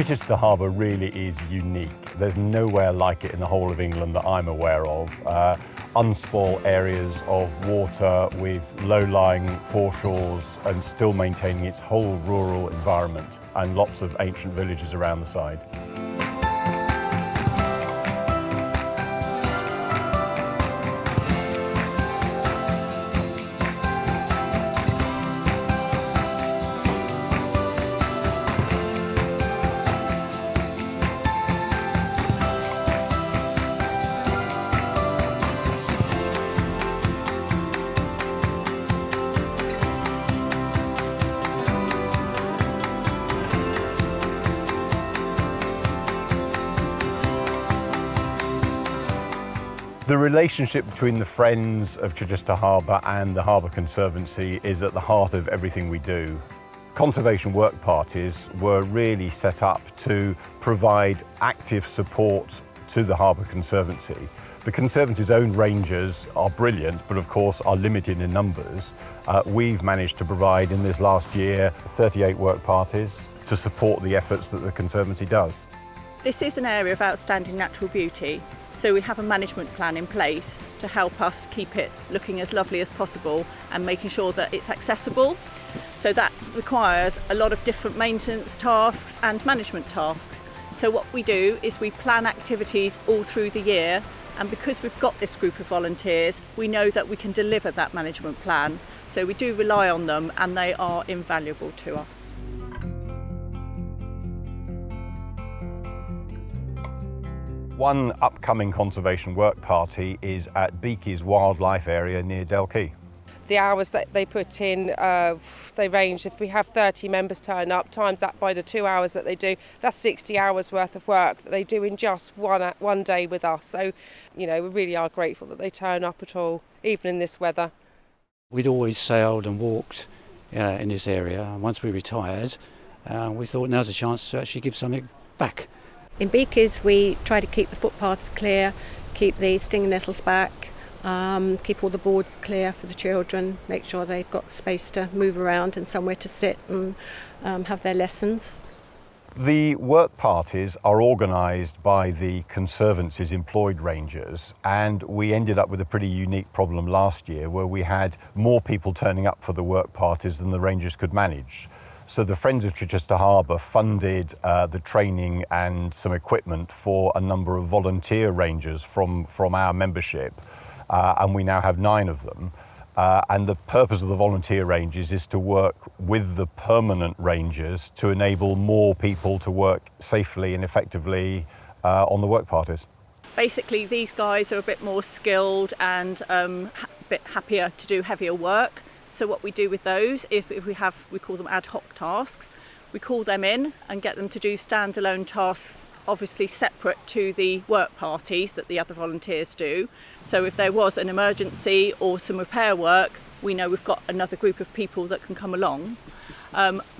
Chichester Harbour really is unique. There's nowhere like it in the whole of England that I'm aware of. Unspoiled areas of water with low-lying foreshores and still maintaining its whole rural environment, and lots of ancient villages around the side. The relationship between the Friends of Chichester Harbour and the Harbour Conservancy is at the heart of everything we do. Conservation work parties were really set up to provide active support to the Harbour Conservancy. The Conservancy's own rangers are brilliant, but of course are limited in numbers. We've managed to provide in this last year 38 work parties to support the efforts that the Conservancy does. This is an area of outstanding natural beauty, so we have a management plan in place to help us keep it looking as lovely as possible and making sure that it's accessible. So that requires a lot of different maintenance tasks and management tasks. So what we do is we plan activities all through the year, and because we've got this group of volunteers, we know that we can deliver that management plan. So we do rely on them, and they are invaluable to us. One upcoming conservation work party is at Beaky's wildlife area near Dell Quay. The hours that they put in, they range. If we have 30 members turn up, times that by the 2 hours that they do, that's 60 hours worth of work that they do in just one day with us. So, you know, we really are grateful that they turn up at all, even in this weather. We'd always sailed and walked in this area. And once we retired, we thought now's a chance to actually give something back. In Beaky's we try to keep the footpaths clear, keep the stinging nettles back, keep all the boards clear for the children, make sure they've got space to move around and somewhere to sit and have their lessons. The work parties are organised by the Conservancy's employed rangers, and we ended up with a pretty unique problem last year where we had more people turning up for the work parties than the rangers could manage. So the Friends of Chichester Harbour funded the training and some equipment for a number of volunteer rangers from our membership, and we now have 9 of them. And the purpose of the volunteer rangers is to work with the permanent rangers to enable more people to work safely and effectively on the work parties. Basically, these guys are a bit more skilled and a bit happier to do heavier work. So what we do with those, if we call them ad hoc tasks, we call them in and get them to do standalone tasks, obviously separate to the work parties that the other volunteers do. So if there was an emergency or some repair work, we know we've got another group of people that can come along.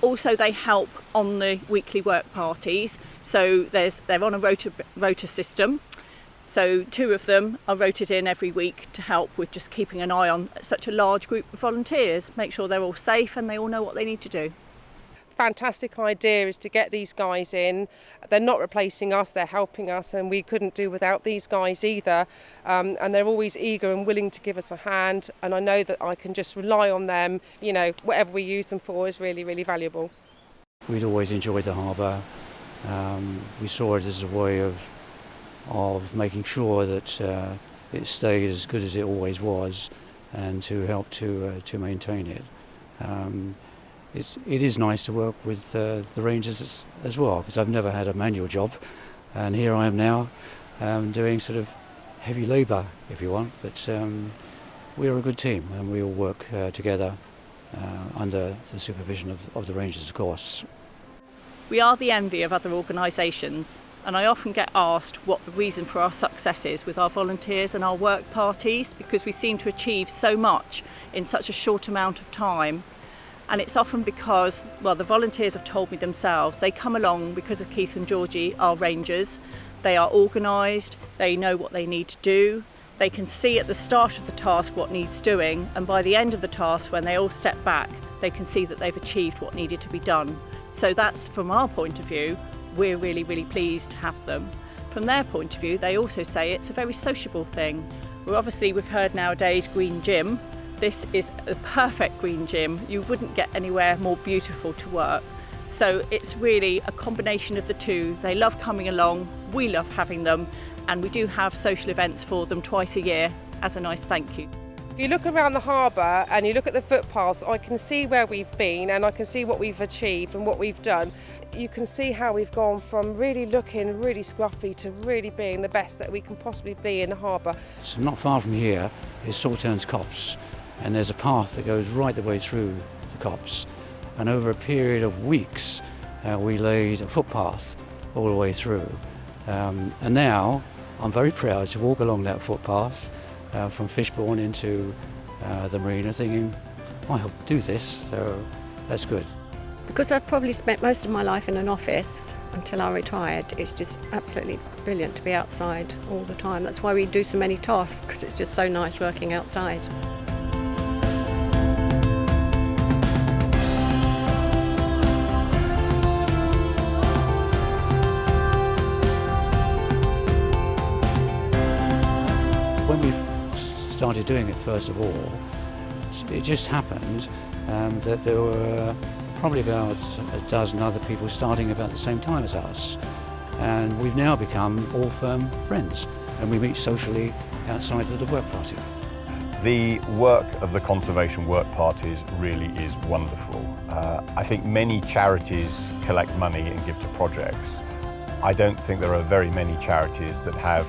Also, they help on the weekly work parties. So they're on a rota system. So 2 of them are rotated in every week to help with just keeping an eye on such a large group of volunteers, make sure they're all safe and they all know what they need to do. Fantastic idea is to get these guys in. They're not replacing us, they're helping us, and we couldn't do without these guys either. And they're always eager and willing to give us a hand, and I know that I can just rely on them. You know, whatever we use them for is really, really valuable. We'd always enjoyed the harbour. We saw it as a way of making sure that it stayed as good as it always was, and to help to maintain it. It is nice to work with the rangers as well, because I've never had a manual job, and here I am now doing sort of heavy labour, if you want, but we're a good team and we all work together under the supervision of the rangers, of course. We are the envy of other organisations, and I often get asked what the reason for our success is with our volunteers and our work parties, because we seem to achieve so much in such a short amount of time. And it's often because, well, the volunteers have told me themselves, they come along because of Keith and Georgie, our rangers. They are organised, they know what they need to do, they can see at the start of the task what needs doing, and by the end of the task, when they all step back, they can see that they've achieved what needed to be done. So that's, from our point of view, we're really, really pleased to have them. From their point of view, they also say it's a very sociable thing. Well, obviously, we've heard nowadays green gym. This is a perfect green gym. You wouldn't get anywhere more beautiful to work. So it's really a combination of the two. They love coming along, we love having them, and we do have social events for them twice a year as a nice thank you. If you look around the harbour and you look at the footpaths, I can see where we've been and I can see what we've achieved and what we've done. You can see how we've gone from really looking really scruffy to really being the best that we can possibly be in the harbour. So not far from here is Salterns Copse, and there's a path that goes right the way through the copse. And over a period of weeks, we laid a footpath all the way through. And now I'm very proud to walk along that footpath from Fishbourne into the marina, thinking, I hope to do this, so that's good. Because I've probably spent most of my life in an office until I retired, it's just absolutely brilliant to be outside all the time. That's why we do so many tasks, because it's just so nice working outside. When we started doing it, first of all, it just happened that there were probably about a dozen other people starting about the same time as us. And we've now become all firm friends, and we meet socially outside of the work party. The work of the conservation work parties really is wonderful. I think many charities collect money and give to projects. I don't think there are very many charities that have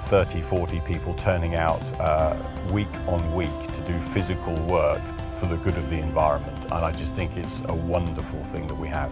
30, 40 people turning out week on week to do physical work for the good of the environment, and I just think it's a wonderful thing that we have.